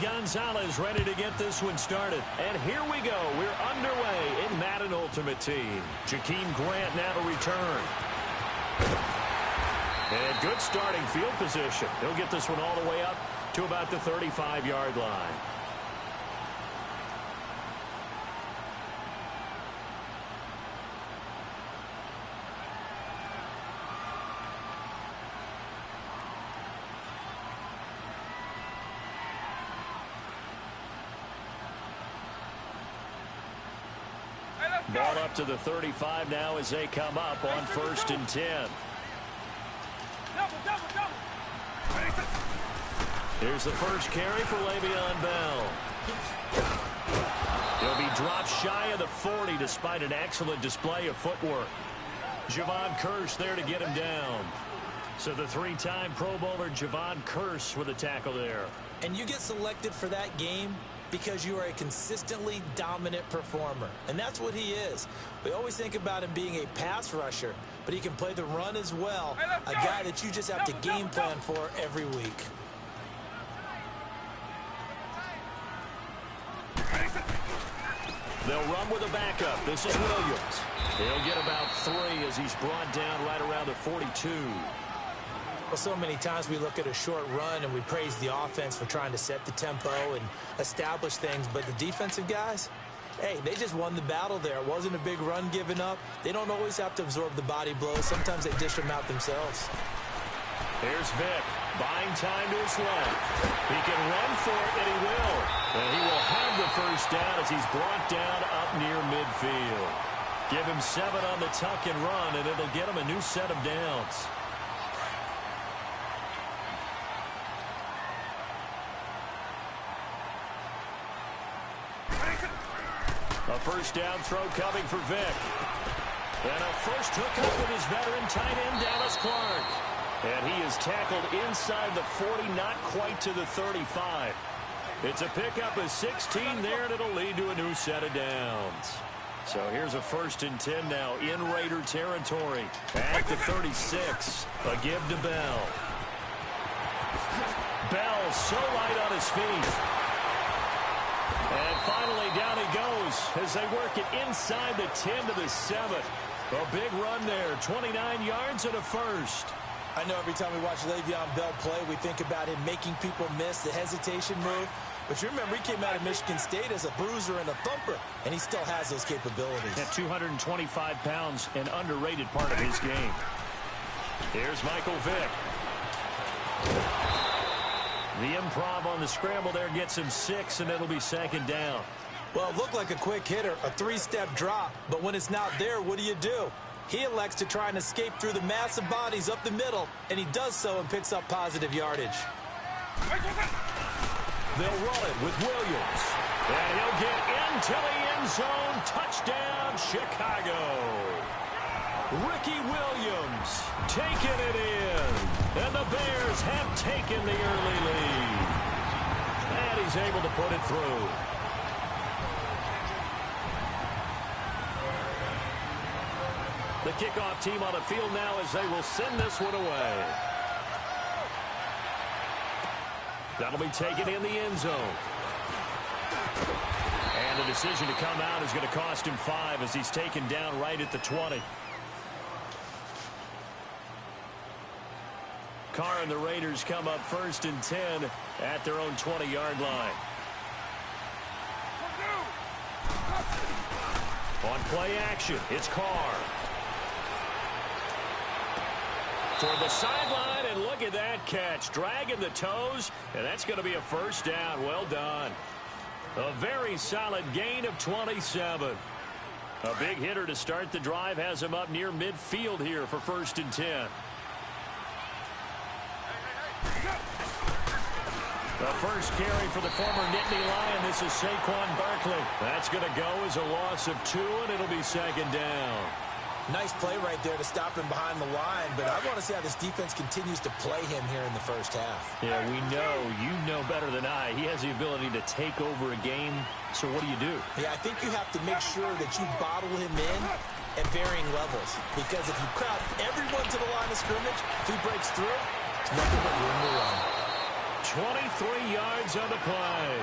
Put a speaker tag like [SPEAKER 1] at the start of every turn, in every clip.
[SPEAKER 1] Gonzalez ready to get this one started. And here we go. We're underway in Madden Ultimate Team. Jakeem Grant now to return. And good starting field position. He'll get this one all the way up to about the 35-yard line. Ball up to the 35 now as they come up on 1st and 10. Here's the first carry for Le'Veon Bell. He'll be dropped shy of the 40 despite an excellent display of footwork. Javon Kearse there to get him down. So the three-time Pro Bowler Javon Kearse with a tackle there.
[SPEAKER 2] And you get selected for that game because you are a consistently dominant performer. And that's what he is. We always think about him being a pass rusher, but he can play the run as well. A guy that you just have to game plan for every week.
[SPEAKER 1] They'll run with a backup. This is Williams. He'll get about 3 as he's brought down right around the 42.
[SPEAKER 2] Well, so many times we look at a short run and we praise the offense for trying to set the tempo and establish things, but the defensive guys, hey, they just won the battle there. It wasn't a big run given up. They don't always have to absorb the body blows. Sometimes they dish them out themselves.
[SPEAKER 1] Here's Vick, buying time to his left. He can run for it, and he will. And he will have the first down as he's brought down up near midfield. Give him 7 on the tuck and run, and it'll get him a new set of downs. A first down throw coming for Vick. And a first hookup with his veteran tight end, Dallas Clark. And he is tackled inside the 40, not quite to the 35. It's a pickup of 16 there, and it'll lead to a new set of downs. So here's a 1st and 10 now in Raider territory. At the 36, a give to Bell. Bell so light on his feet. And finally, down he goes as they work it inside the 10 to the 7. A big run there, 29 yards and a first.
[SPEAKER 2] I know every time we watch Le'Veon Bell play, we think about him making people miss the hesitation move. But you remember, he came out of Michigan State as a bruiser and a thumper, and he still has those capabilities.
[SPEAKER 1] At 225 pounds, an underrated part of his game. Here's Michael Vick. The improv on the scramble there gets him 6, and it'll be 2nd down.
[SPEAKER 2] Well, it looked like a quick hitter, a 3-step drop, but when it's not there, what do? He elects to try and escape through the massive bodies up the middle, and he does so and picks up positive yardage.
[SPEAKER 1] They'll run it with Williams, and he'll get into the end zone. Touchdown, Chicago. Ricky Williams taking it in, and the Bears have taken the early lead. And he's able to put it through. The kickoff team on the field now as they will send this one away. That'll be taken in the end zone. And the decision to come out is going to cost him 5 as he's taken down right at the 20. Carr and the Raiders come up 1st and 10 at their own 20-yard line. On play action, it's Carr. Toward the sideline, and look at that catch. Dragging the toes, and that's going to be a first down. Well done. A very solid gain of 27. A big hitter to start the drive has him up near midfield here for 1st and 10. The first carry for the former Nittany Lion. This is Saquon Barkley. That's going to go as a loss of 2, and it'll be 2nd down.
[SPEAKER 2] Nice play right there to stop him behind the line, but I want to see how this defense continues to play him here in the first half.
[SPEAKER 1] Yeah, we know, you know better than I, he has the ability to take over a game, so what do?
[SPEAKER 2] Yeah, I think you have to make sure that you bottle him in at varying levels, because if you crowd everyone to the line of scrimmage, if he breaks through, it's nothing but room to run.
[SPEAKER 1] 23 yards on the play.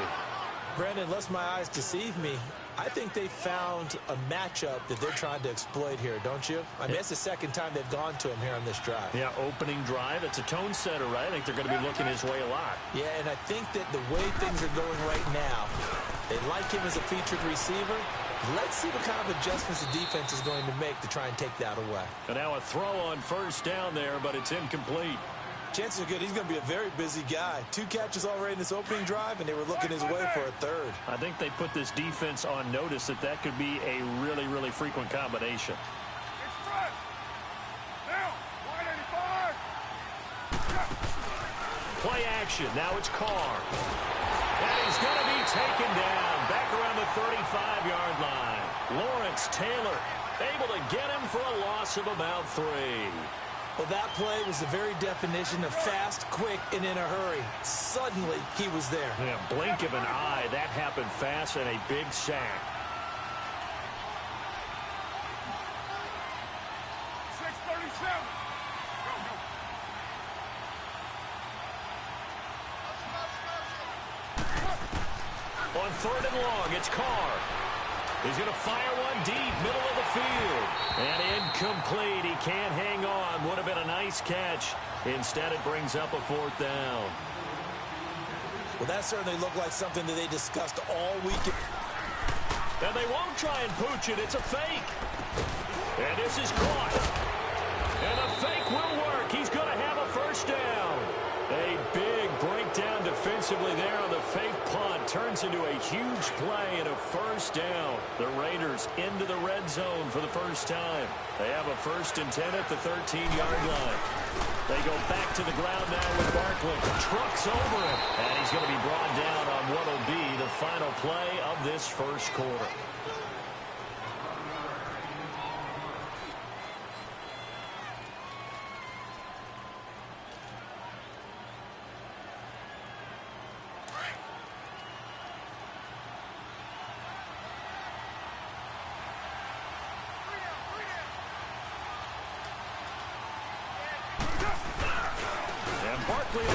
[SPEAKER 2] Brandon, unless my eyes deceive me, I think they found a matchup that they're trying to exploit here, don't you? I mean, that's the second time they've gone to him here on this drive.
[SPEAKER 1] Yeah, opening drive. It's a tone setter, right? I think they're going to be looking his way a lot.
[SPEAKER 2] Yeah, and I think that the way things are going right now, they like him as a featured receiver. Let's see what kind of adjustments the defense is going to make to try and take that away.
[SPEAKER 1] And now a throw on first down there, but it's incomplete.
[SPEAKER 2] Chances are good he's going to be a very busy guy. 2 catches already in this opening drive, and they were looking his way for a third.
[SPEAKER 1] I think they put this defense on notice that that could be a really, really frequent combination. Play action. Now it's Carr. And he's going to be taken down back around the 35-yard line. Lawrence Taylor able to get him for a loss of about 3.
[SPEAKER 2] Well, that play was the very definition of fast, quick, and in a hurry. Suddenly, he was there.
[SPEAKER 1] Yeah, blink of an eye. That happened fast and a big sack.
[SPEAKER 3] 6:37.
[SPEAKER 1] On 3rd and long, it's Carr. He's going to fire one deep, middle of the field. And incomplete. He can't hang on. Would have been a nice catch. Instead, it brings up a 4th down.
[SPEAKER 2] Well, that certainly looked like something that they discussed all weekend.
[SPEAKER 1] And they won't try and pooch it. It's a fake. And this is caught. And the fake will work. He's going to have a 1st down. A big breakdown defensively there on the fake punt. Turns into a huge play and a 1st down. The Raiders into the red zone for the first time. They have a 1st and 10 at the 13-yard line. They go back to the ground now with Barkley. Trucks over him. And he's going to be brought down on what will be the final play of this first quarter.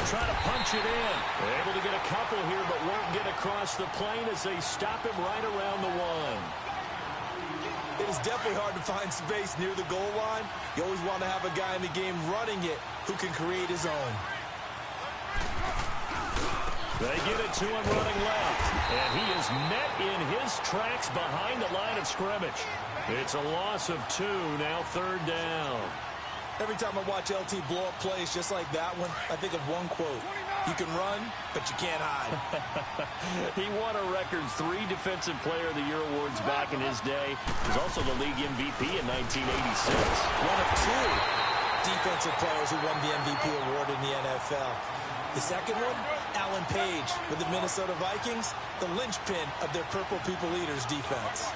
[SPEAKER 1] Trying to punch it in. Able to get a couple here, but won't get across the plane as they stop him right around the 1.
[SPEAKER 2] It is definitely hard to find space near the goal line. You always want to have a guy in the game running it who can create his own.
[SPEAKER 1] They give it to him running left. And he is met in his tracks behind the line of scrimmage. It's a loss of 2, now 3rd down.
[SPEAKER 2] Every time I watch LT blow up plays just like that one, I think of one quote. You can run, but you can't hide.
[SPEAKER 1] He won a record 3 Defensive Player of the Year awards back in his day. He was also the league MVP in 1986.
[SPEAKER 2] One of 2 defensive players who won the MVP award in the NFL. The second one, Alan Page with the Minnesota Vikings, the linchpin of their Purple People Eaters defense.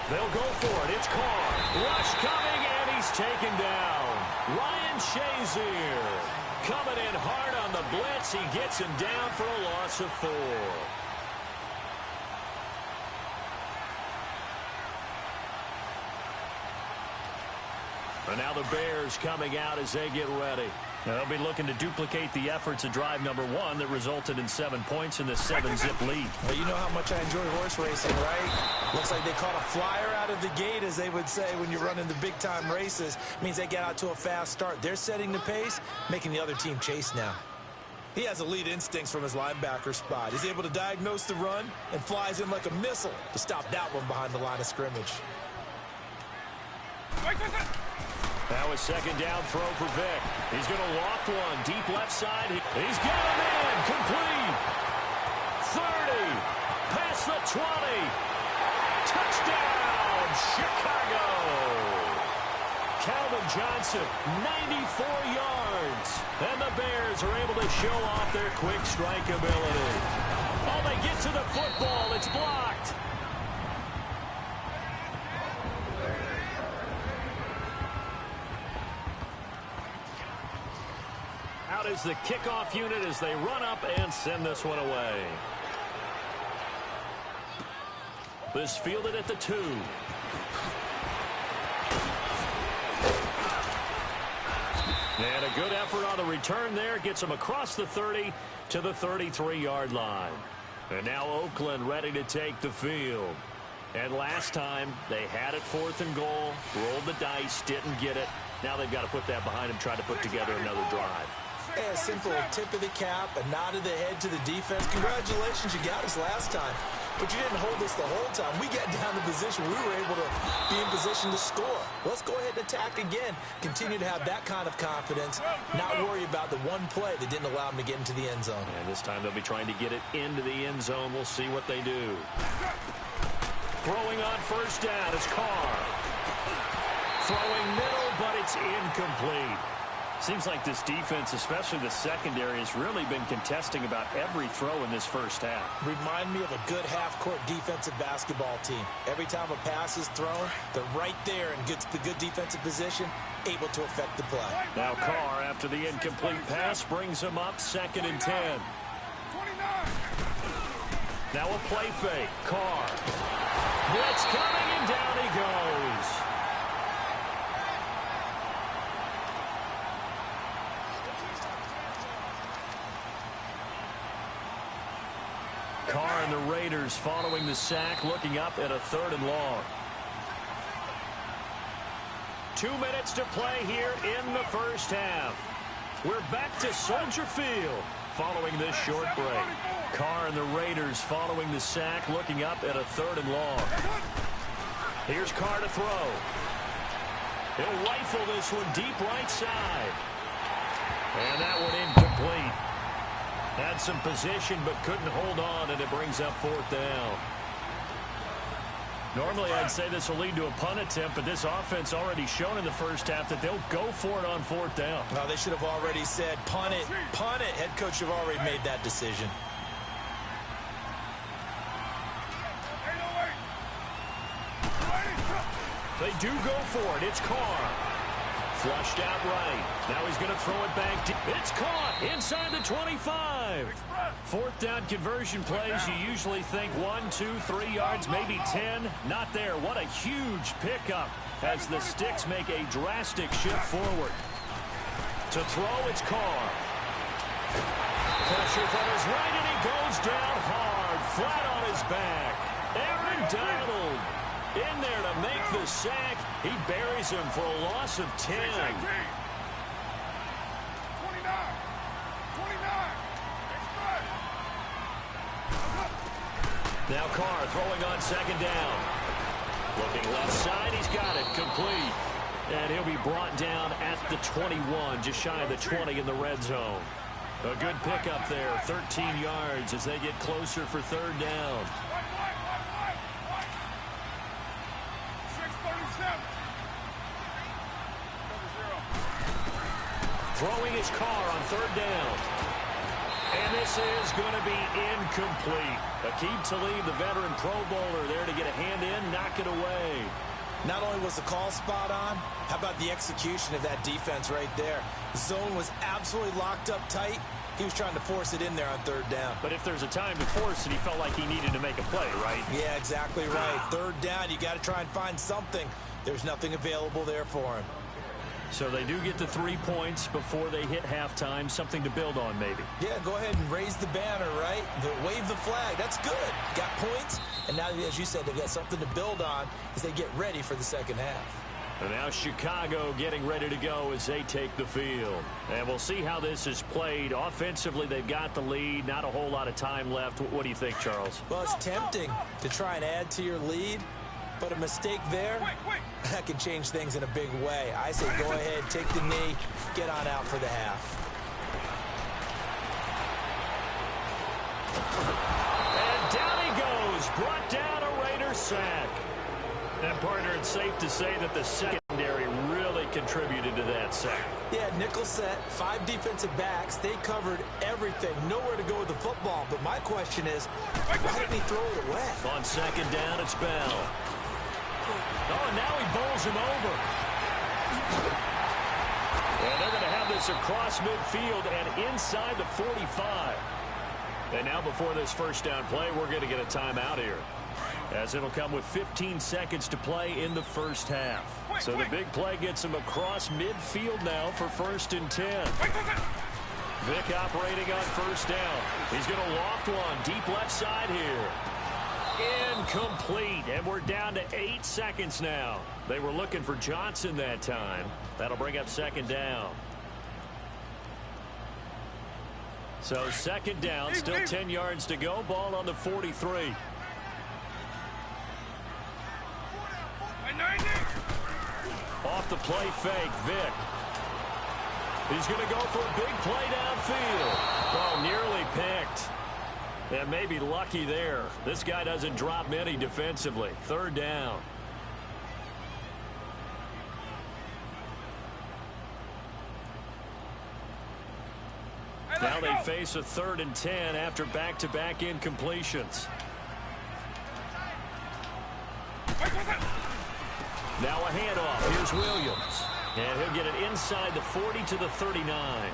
[SPEAKER 1] They'll go for it. It's Carr. Rush coming, and he's taken down. Ryan Shazier coming in hard on the blitz. He gets him down for a loss of 4. And now the Bears coming out as they get ready. Now they'll be looking to duplicate the efforts of drive number 1 that resulted in 7 points in the 7-zip lead.
[SPEAKER 2] Well, you know how much I enjoy horse racing, right? Looks like they caught a flyer out of the gate, as they would say when you're running the big-time races. It means they get out to a fast start. They're setting the pace, making the other team chase now. He has elite instincts from his linebacker spot. He's able to diagnose the run and flies in like a missile to stop that one behind the line of scrimmage.
[SPEAKER 1] Now a 2nd down throw for Vick. He's going to loft one deep left side. He's got him in. Complete. 30. Past the 20. Touchdown, Chicago. Calvin Johnson, 94 yards. And the Bears are able to show off their quick strike ability. Oh, they get to the football. It's blocked. Out is the kickoff unit as they run up and send this one away. This fielded at the 2. And a good effort on the return there. Gets him across the 30 to the 33-yard line. And now Oakland ready to take the field. And last time they had it 4th and goal, rolled the dice, didn't get it. Now they've got to put that behind them, try to put together another drive.
[SPEAKER 2] Hey, a simple tip of the cap, a nod of the head to the defense. Congratulations, you got us last time. But you didn't hold us the whole time. We got down to position. We were able to be in position to score. Let's go ahead and attack again. Continue to have that kind of confidence. Not worry about the one play that didn't allow them to get into the end zone.
[SPEAKER 1] And this time they'll be trying to get it into the end zone. We'll see what they do. Throwing on first down is Carr. Throwing middle, but it's incomplete. Seems like this defense, especially the secondary, has really been contesting about every throw in this first half.
[SPEAKER 2] Remind me of a good half-court defensive basketball team. Every time a pass is thrown, they're right there and gets the good defensive position, able to affect the play.
[SPEAKER 1] Now Carr, after the incomplete pass, brings him up 2nd and 10.
[SPEAKER 3] 29.
[SPEAKER 1] Now a play fake. Carr. Blitz coming, and down he goes. Carr and the Raiders following the sack, looking up at a 3rd and long. 2 minutes to play here in the first half. We're back to Soldier Field following this short break. Carr and the Raiders following the sack, looking up at a 3rd and long. Here's Carr to throw. He'll rifle this one deep right side. And that one incomplete. Had some position but couldn't hold on, and it brings up 4th down. Normally I'd say this will lead to a punt attempt, but this offense already shown in the first half that they'll go for it on 4th down.
[SPEAKER 2] No, they should have already said punt it, punt it. Head coach have already made that decision.
[SPEAKER 1] They do go for it. It's Carr. Flushed out right. Now he's going to throw it back. It's caught inside the 25. 4th down conversion plays. You usually think 1, 2, 3 yards, maybe 10. Not there. What a huge pickup as the Sticks make a drastic shift forward. To throw, it's Carr. Pressure from his right, and he goes down hard, flat on his back. Aaron Donald in there to make the sack. He buries him for a loss of 10.
[SPEAKER 3] 29. 29.
[SPEAKER 1] Now Carr throwing on 2nd down. Looking left side, he's got it, complete. And he'll be brought down at the 21, just shy of the 20 in the red zone. A good pickup there, 13 yards as they get closer for 3rd down.
[SPEAKER 3] 6:37.
[SPEAKER 1] Throwing his Carr on 3rd down. And this is going to be incomplete. Aqib Talib, the veteran Pro Bowler, there to get a hand in, knock it away.
[SPEAKER 2] Not only was the call spot on, how about the execution of that defense right there? The zone was absolutely locked up tight. He was trying to force it in there on 3rd down.
[SPEAKER 1] But if there's a time to force it, he felt like he needed to make a play, right?
[SPEAKER 2] Yeah, exactly right. 3rd down, you got to try and find something. There's nothing available there for him.
[SPEAKER 1] So they do get the 3 points before they hit halftime, something to build on maybe.
[SPEAKER 2] Yeah, go ahead and raise the banner, right? Wave the flag. That's good. Got points, and now, as you said, they've got something to build on as they get ready for the second half.
[SPEAKER 1] And now Chicago getting ready to go as they take the field. And we'll see how this is played. Offensively, they've got the lead. Not a whole lot of time left. What do you think, Charles?
[SPEAKER 2] Well, it's tempting to try and add to your lead, but a mistake there, that can change things in a big way. I say go ahead, take the knee, get on out for the half.
[SPEAKER 1] And down he goes, brought down a Raider sack. And, partner, it's safe to say that the secondary really contributed to that sack.
[SPEAKER 2] Yeah, nickel set, 5 defensive backs. They covered everything. Nowhere to go with the football. But my question is, why didn't he throw it away?
[SPEAKER 1] On 2nd down, it's Bell. Oh, and now he bowls him over. And they're going to have this across midfield and inside the 45. And now before this first down play, we're going to get a timeout here, as it'll come with 15 seconds to play in the first half. So the big play gets him across midfield now for 1st and 10. Vick operating on 1st down. He's going to loft one deep left side here. Incomplete, and we're down to 8 seconds now. They were looking for Johnson that time. That'll bring up 2nd down. So 2nd down, still 10 yards to go. Ball on the 43. Off the play fake, Vick. He's going to go for a big play downfield. Oh, nearly picked. And maybe lucky there. This guy doesn't drop many defensively. 3rd down. Now they face a 3rd and 10 after back-to-back incompletions. Now a handoff. Here's Williams. And he'll get it inside the 40 to the 39.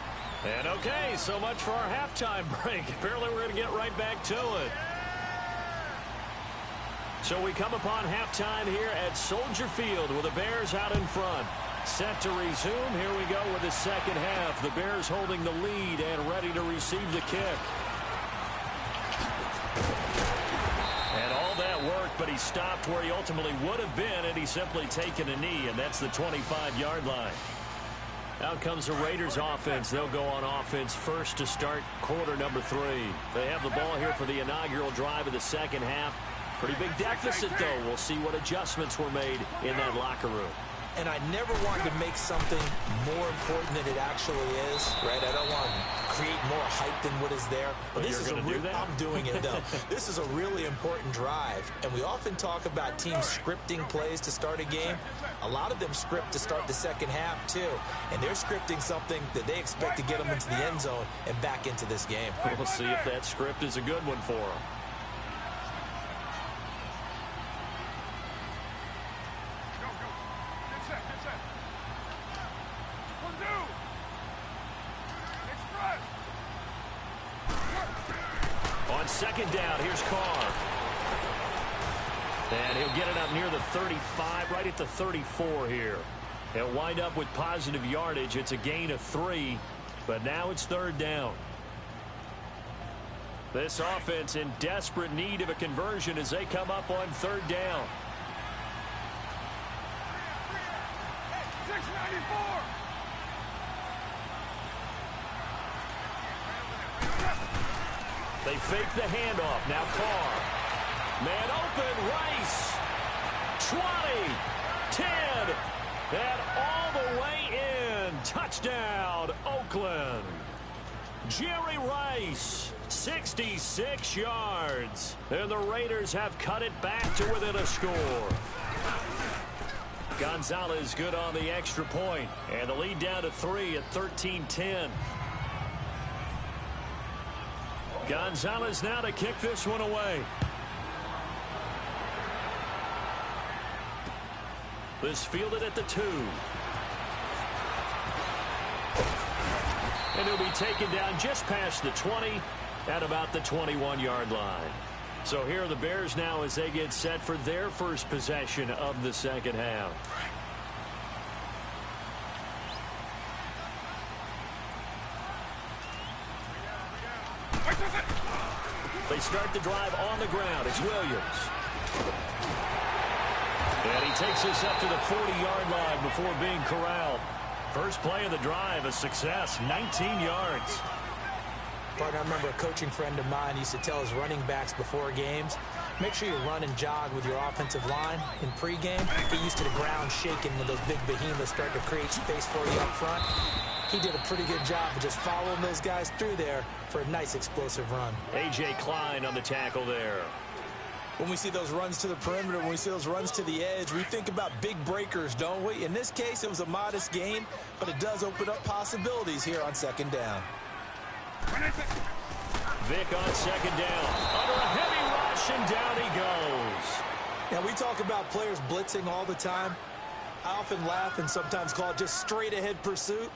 [SPEAKER 1] And okay, so much for our halftime break. Apparently we're going to get right back to it. So we come upon halftime here at Soldier Field with the Bears out in front. Set to resume. Here we go with the 2nd half. The Bears holding the lead and ready to receive the kick. And all that work, but he stopped where he ultimately would have been, and he's simply taken a knee, and that's the 25-yard line. Out comes the Raiders offense. They'll go on offense first to start quarter number 3. They have the ball here for the inaugural drive of the 2nd half. Pretty big deficit, though. We'll see what adjustments were made in that locker room.
[SPEAKER 2] And I never wanted to make something more important than it actually is, right? I don't want to create more hype than what is there. But this is I'm doing it, though. This is a really important drive. And we often talk about teams scripting plays to start a game. A lot of them script to start the 2nd half, too. And they're scripting something that they expect to get them into the end zone and back into this game.
[SPEAKER 1] We'll see if that script is a good one for them. On 2nd down, here's Carr. And he'll get it up near the 35, right at the 34 here. He'll wind up with positive yardage. It's a gain of 3, but now it's 3rd down. This offense in desperate need of a conversion as they come up on 3rd down.
[SPEAKER 3] 694.
[SPEAKER 1] They fake the handoff. Now Carr. Man open. Rice. 20. 10. And all the way in. Touchdown, Oakland. Jerry Rice. 66 yards. And the Raiders have cut it back to within a score. Gonzalez good on the extra point. And the lead down to 3 at 13-10. Gonzalez now to kick this one away. This fielded at the 2. And he'll be taken down just past the 20 at about the 21-yard line. So here are the Bears now as they get set for their first possession of the 2nd half. They start the drive on the ground. It's Williams. And he takes us up to the 40-yard line before being corralled. First play of the drive, a success, 19 yards.
[SPEAKER 2] Partner, I remember a coaching friend of mine used to tell his running backs before games, make sure you run and jog with your offensive line in pregame. Get used to the ground shaking when those big behemoths start to create space for you up front. He did a pretty good job of just following those guys through there for a nice explosive run.
[SPEAKER 1] A.J. Klein on the tackle there.
[SPEAKER 2] When we see those runs to the perimeter, when we see those runs to the edge, we think about big breakers, don't we? In this case, it was a modest gain, but it does open up possibilities here on 2nd down.
[SPEAKER 1] Vick on 2nd down. Under a heavy rush, and down he goes.
[SPEAKER 2] Now, we talk about players blitzing all the time. I often laugh and sometimes call it just straight-ahead pursuit.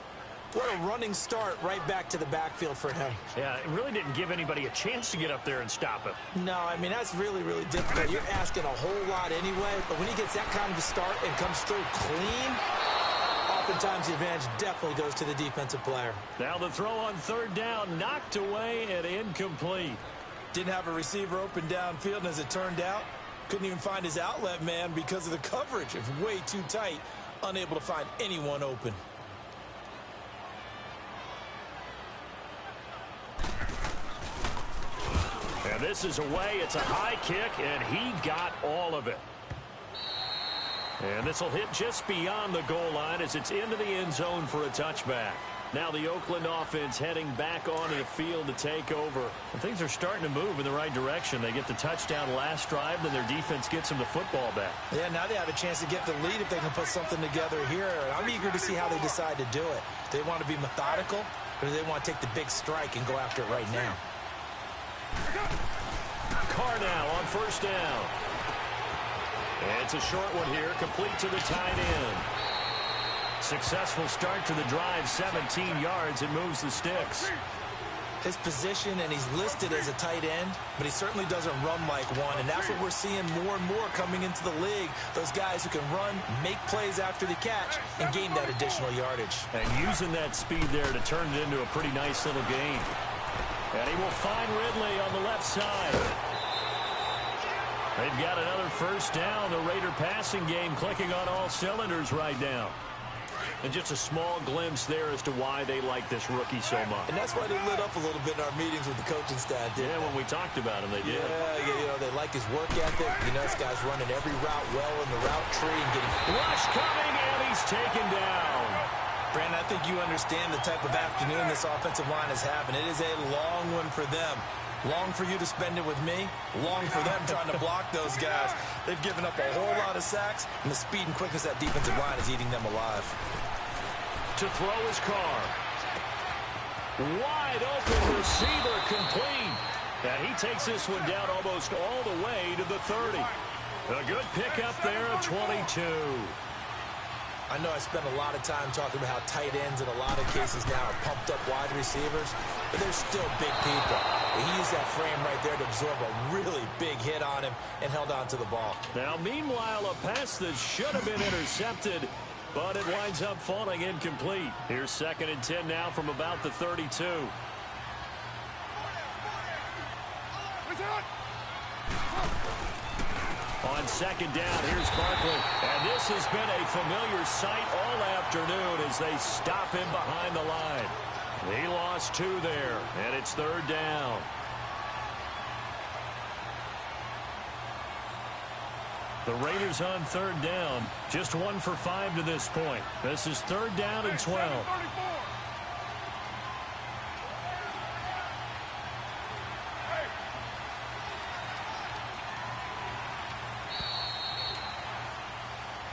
[SPEAKER 2] What a running start right back to the backfield for him.
[SPEAKER 1] Yeah, it really didn't give anybody a chance to get up there and stop him.
[SPEAKER 2] No, I mean, that's really, really difficult. You're asking a whole lot anyway, but when he gets that kind of a start and comes through clean, oftentimes the advantage definitely goes to the defensive player.
[SPEAKER 1] Now the throw on third down, knocked away and incomplete.
[SPEAKER 2] Didn't have a receiver open downfield, and as it turned out, couldn't even find his outlet man because of the coverage. It's way too tight, unable to find anyone open.
[SPEAKER 1] And this is away. It's a high kick, and he got all of it. And this will hit just beyond the goal line as it's into the end zone for a touchback. Now the Oakland offense heading back onto the field to take over. And things are starting to move in the right direction. They get the touchdown last drive, then their defense gets them the football back.
[SPEAKER 2] Yeah, now they have a chance to get the lead if they can put something together here. And I'm eager to see how they decide to do it. Do they want to be methodical, or do they want to take the big strike and go after it right now?
[SPEAKER 1] Carr now on first down. And it's a short one here, complete to the tight end. Successful start to the drive, 17 yards, and moves the sticks.
[SPEAKER 2] His position, and he's listed as a tight end, but he certainly doesn't run like one, and that's what we're seeing more and more coming into the league. Those guys who can run, make plays after the catch, and gain that additional yardage.
[SPEAKER 1] And using that speed there to turn it into a pretty nice little gain. And he will find Ridley on the left side. They've got another first down. The Raider passing game clicking on all cylinders right now. And just a small glimpse there as to why they like this rookie so much.
[SPEAKER 2] And that's why they lit up a little bit in our meetings with the coaching staff, didn't they?
[SPEAKER 1] When we talked about him, they did.
[SPEAKER 2] Yeah, you know, they like his work ethic. You know, this guy's running every route well in the route tree and getting...
[SPEAKER 1] Rush coming, and he's taken down.
[SPEAKER 2] Brandon, I think you understand the type of afternoon this offensive line is having. It is a long one for them. Long for you to spend it with me. Long for them trying to block those guys. They've given up a whole lot of sacks, and the speed and quickness of that defensive line is eating them alive.
[SPEAKER 1] To throw his car. Wide open receiver complete. And he takes this one down almost all the way to the 30. A good pickup there, a 22.
[SPEAKER 2] I know I spent a lot of time talking about how tight ends in a lot of cases now are pumped up wide receivers, but they're still big people. He used that frame right there to absorb a really big hit on him and held on to the ball.
[SPEAKER 1] Now, meanwhile, a pass that should have been intercepted, but it winds up falling incomplete. Here's 2nd and 10 now from about the 32. On 2nd down, here's Barkley. And this has been a familiar sight all afternoon as they stop him behind the line. He lost 2 there, and it's 3rd down. The Raiders on 3rd down. Just 1 for 5 to this point. This is 3rd down and 12.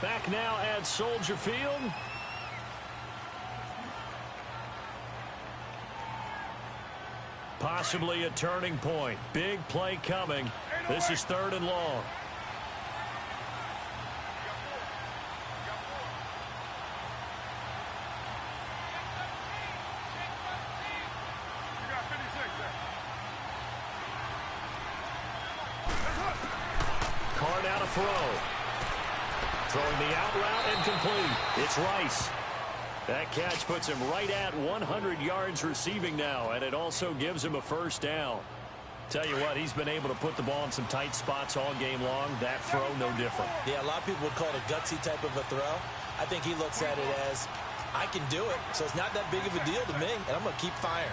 [SPEAKER 1] Back now at Soldier Field. Possibly a turning point. Big play coming. This is 3rd and long. Carr now to throw. Throwing the out route and complete. It's Rice. That catch puts him right at 100 yards receiving now, and it also gives him a first down. Tell you what, he's been able to put the ball in some tight spots all game long. That throw, no different.
[SPEAKER 2] Yeah, a lot of people would call it a gutsy type of a throw. I think he looks at it as, I can do it, so it's not that big of a deal to me, and I'm going to keep firing.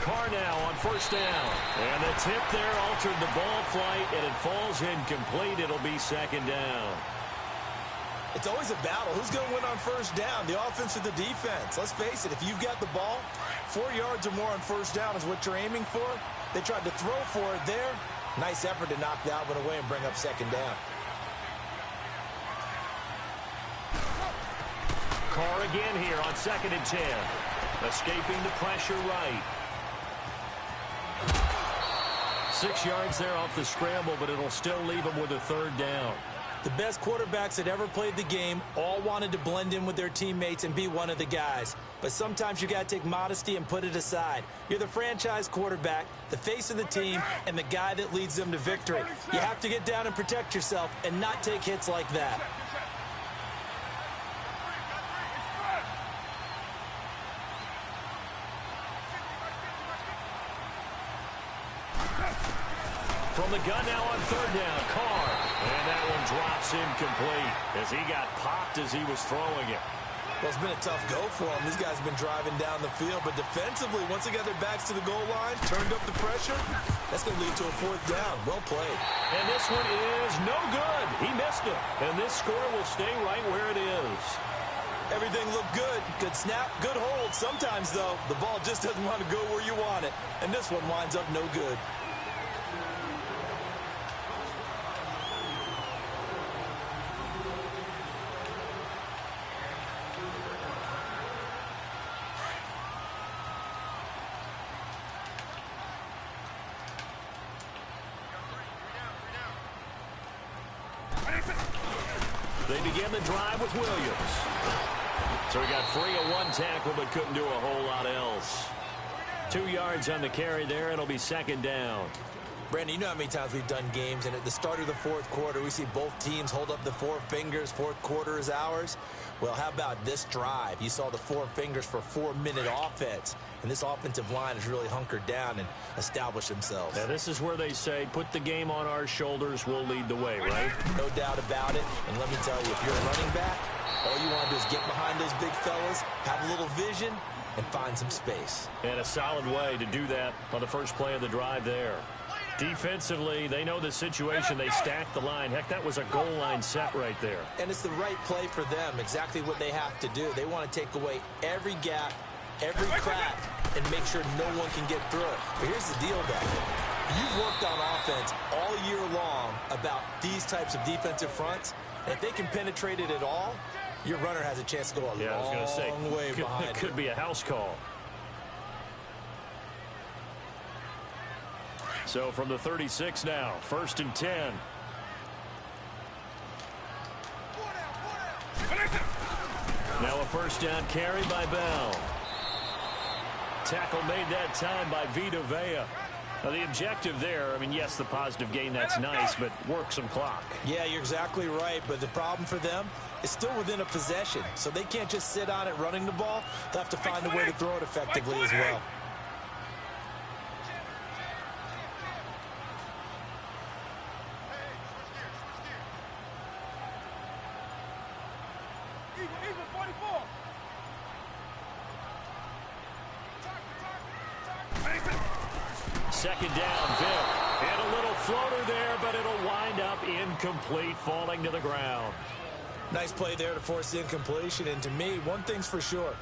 [SPEAKER 1] Carr now on first down. And the tip there altered the ball flight, and it falls incomplete. It'll be 2nd down.
[SPEAKER 2] It's always a battle. Who's going to win on first down, the offense or the defense? Let's face it, if you've got the ball, 4 yards or more on first down is what you're aiming for. They tried to throw for it there. Nice effort to knock Dalvin away and bring up 2nd down.
[SPEAKER 1] Carr again here on 2nd and 10. Escaping the pressure right. 6 yards there off the scramble, but it'll still leave him with a 3rd down.
[SPEAKER 2] The best quarterbacks that ever played the game all wanted to blend in with their teammates and be one of the guys. But sometimes you got to take modesty and put it aside. You're the franchise quarterback, the face of the team, and the guy that leads them to victory. You have to get down and protect yourself and not take hits like that.
[SPEAKER 1] From the gun now on third down, Carr. And that one drops incomplete as he got popped as he was throwing it.
[SPEAKER 2] Well, it's been a tough go for them. These guys have been driving down the field, but defensively, once they got their backs to the goal line, turned up the pressure, that's going to lead to a fourth down. Well played.
[SPEAKER 1] And this one is no good. He missed it. And this score will stay right where it is.
[SPEAKER 2] Everything looked good. Good snap, good hold. Sometimes, though, the ball just doesn't want to go where you want it. And this one winds up no good.
[SPEAKER 1] They begin the drive with Williams. So he got free of one tackle but couldn't do a whole lot else. 2 yards on the carry there. It'll be second down.
[SPEAKER 2] Brandon, you know how many times we've done games, and at the start of the fourth quarter, we see both teams hold up the four fingers. Fourth quarter is ours. Well, how about this drive? You saw the four fingers for 4-minute offense, and this offensive line has really hunkered down and established themselves.
[SPEAKER 1] Now, this is where they say, put the game on our shoulders, we'll lead the way, right?
[SPEAKER 2] No doubt about it. And let me tell you, if you're a running back, all you want to do is get behind those big fellas, have a little vision, and find some space.
[SPEAKER 1] And a solid way to do that on the first play of the drive there. Defensively, they know the situation. They stacked the line. Heck, that was a goal line set right there.
[SPEAKER 2] And it's the right play for them, exactly what they have to do. They want to take away every gap, every crack, and make sure no one can get through it. But here's the deal, Beck. You've worked on offense all year long about these types of defensive fronts. And if they can penetrate it at all, your runner has a chance to go a long way behind
[SPEAKER 1] it. Could be a house call. So from the 36 now, 1st and 10. Now a first down carry by Bell. Tackle made that time by Vita Vea. Now the objective there, I mean, yes, the positive gain, that's nice, but work some clock.
[SPEAKER 2] Yeah, you're exactly right, but the problem for them is still within a possession, so they can't just sit on it running the ball. They'll have to find a way to throw it effectively as well.
[SPEAKER 1] Second down, Vic. And a little floater there, but it'll wind up incomplete, falling to the ground.
[SPEAKER 2] Nice play there to force the incompletion. And to me, one thing's for sure.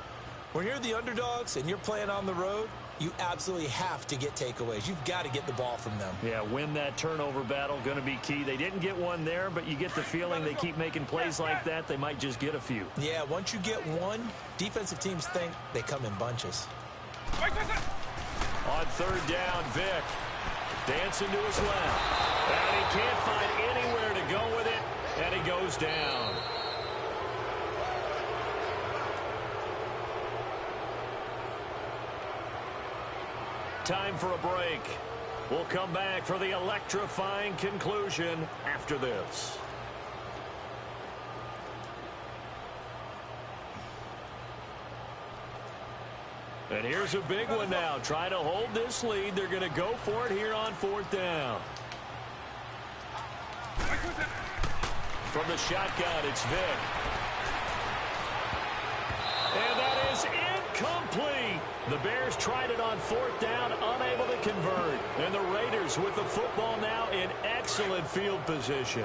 [SPEAKER 2] When you're the underdogs and you're playing on the road, you absolutely have to get takeaways. You've got to get the ball from them.
[SPEAKER 1] Yeah, win that turnover battle, going to be key. They didn't get one there, but you get the feeling they keep making plays like that, they might just get a few.
[SPEAKER 2] Yeah, once you get one, defensive teams think they come in bunches.
[SPEAKER 1] On third down, Vic dancing to his left. And he can't find anywhere to go with it, and he goes down. Time for a break. We'll come back for the electrifying conclusion after this. And here's a big one now. Trying to hold this lead. They're going to go for it here on fourth down. From the shotgun, it's Vic. And that is incomplete. The Bears tried it on fourth down, unable to convert. And the Raiders with the football now in excellent field position.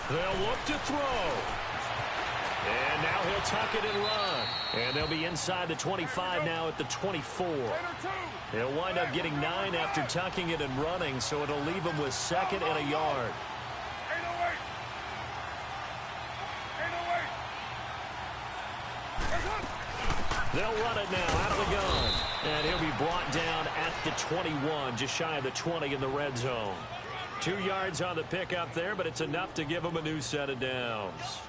[SPEAKER 1] They'll look to throw. And now he'll tuck it and run. And they'll be inside the 25 now at the 24. He'll wind up getting 9 after tucking it and running, so it'll leave him with 2nd and a yard. They'll run it now out of the gun. And he'll be brought down at the 21, just shy of the 20 in the red zone. 2 yards on the pickup there, but it's enough to give him a new set of downs.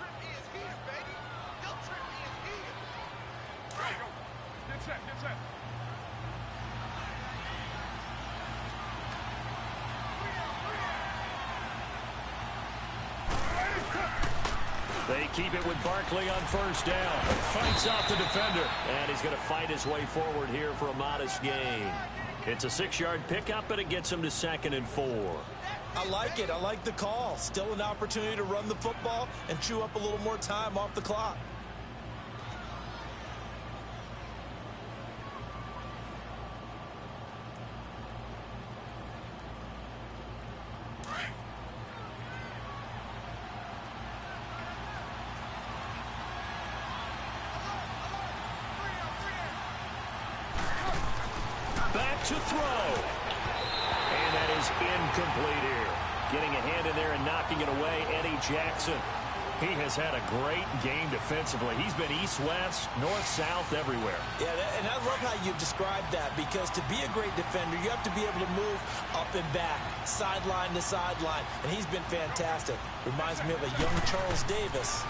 [SPEAKER 1] They keep it with Barkley on 1st down. Fights off the defender. And he's going to fight his way forward here for a modest gain. It's a 6-yard pickup, but it gets him to 2nd and 4.
[SPEAKER 2] I like it. I like the call. Still an opportunity to run the football and chew up a little more time off the clock.
[SPEAKER 1] To throw. And that is incomplete here. Getting a hand in there and knocking it away, Eddie Jackson. He has had a great game defensively. He's been east-west, north-south, everywhere. Yeah,
[SPEAKER 2] and I love how you described that, because to be a great defender, you have to be able to move up and back, sideline to sideline, and he's been fantastic. Reminds me of a young Charles Davis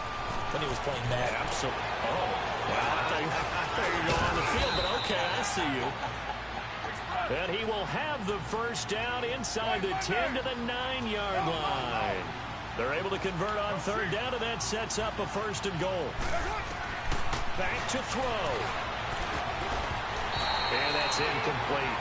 [SPEAKER 2] when he was playing Madden.
[SPEAKER 1] Absolutely. Oh, wow. I thought you were going on the field, but okay, I see you. And he will have the 1st down inside the 10 to the 9-yard line. They're able to convert on 3rd down, and that sets up a 1st and goal. Back to throw. And that's incomplete.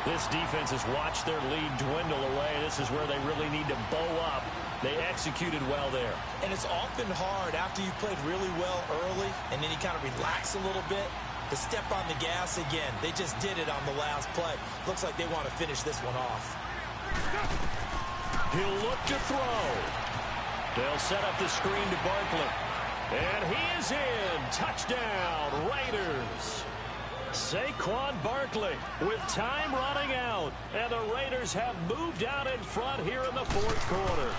[SPEAKER 1] This defense has watched their lead dwindle away. This is where they really need to bow up. They executed well there. And it's often hard after you've played really well early, and then you kind of relax a little bit, to step on the gas again. They just did it on the last play. Looks like they want to finish this one off. He'll look to throw. They'll set up the screen to Barkley. And he is in. Touchdown, Raiders. Saquon Barkley with time running out. And the Raiders have moved out in front here in the 4th quarter.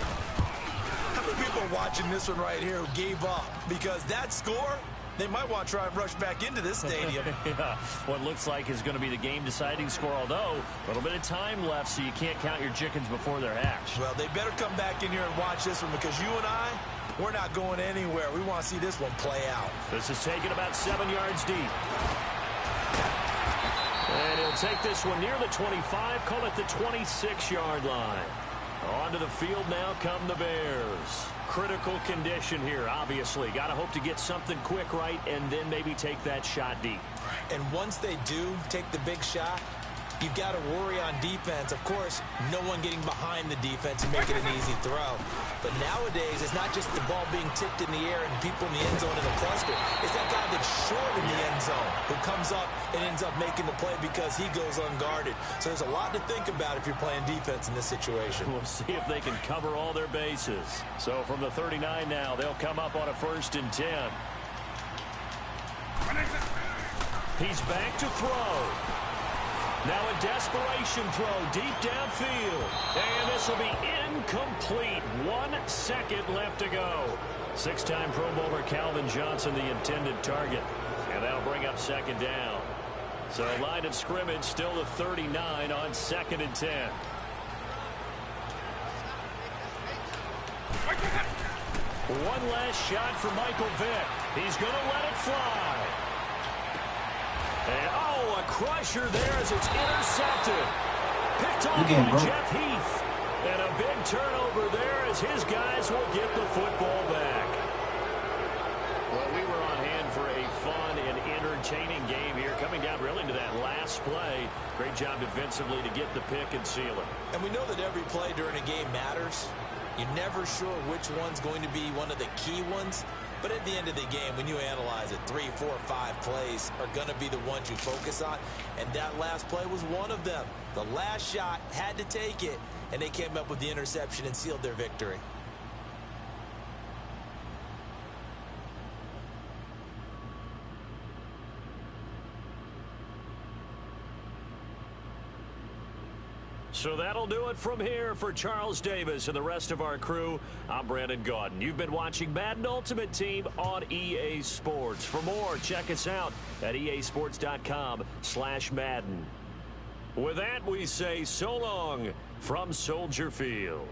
[SPEAKER 1] How many people are watching this one right here who gave up? Because that score, they might want to try and rush back into this stadium. Yeah, what looks like is going to be the game-deciding score, although a little bit of time left, so you can't count your chickens before they're hatched. Well, they better come back in here and watch this one, because you and I, we're not going anywhere. We want to see this one play out. This is taken about 7 yards deep. And he'll take this one near the 25, call it the 26-yard line. Onto the field now come the Bears. Critical condition here, obviously. Got to hope to get something quick right and then maybe take that shot deep. And once they do take the big shot, you've got to worry on defense. Of course, no one getting behind the defense and making an easy throw. But nowadays, it's not just the ball being tipped in the air and people in the end zone in a cluster. It's that guy that's short in the end zone who comes up and ends up making the play because he goes unguarded. So there's a lot to think about if you're playing defense in this situation. We'll see if they can cover all their bases. So from the 39 now, they'll come up on a 1st and 10. He's back to throw. Now a desperation throw deep downfield. And this will be incomplete. 1 second left to go. 6-time Pro Bowler Calvin Johnson, the intended target. And that'll bring up 2nd down. So line of scrimmage still the 39 on 2nd and 10. One last shot for Michael Vick. He's going to let it fly. And, oh, a crusher there as it's intercepted. Picked off by Jeff Heath. And a big turnover there as his guys will get the football back. Well, we were on hand for a fun and entertaining game here, coming down really to that last play. Great job defensively to get the pick and seal it. And we know that every play during a game matters. You're never sure which one's going to be one of the key ones. But at the end of the game, when you analyze it, 3, 4, 5 plays are going to be the ones you focus on. And that last play was one of them. The last shot had to take it, and they came up with the interception and sealed their victory. So that'll do it from here for Charles Davis and the rest of our crew. I'm Brandon Gaudin. You've been watching Madden Ultimate Team on EA Sports. For more, check us out at easports.com/Madden. With that, we say so long from Soldier Field.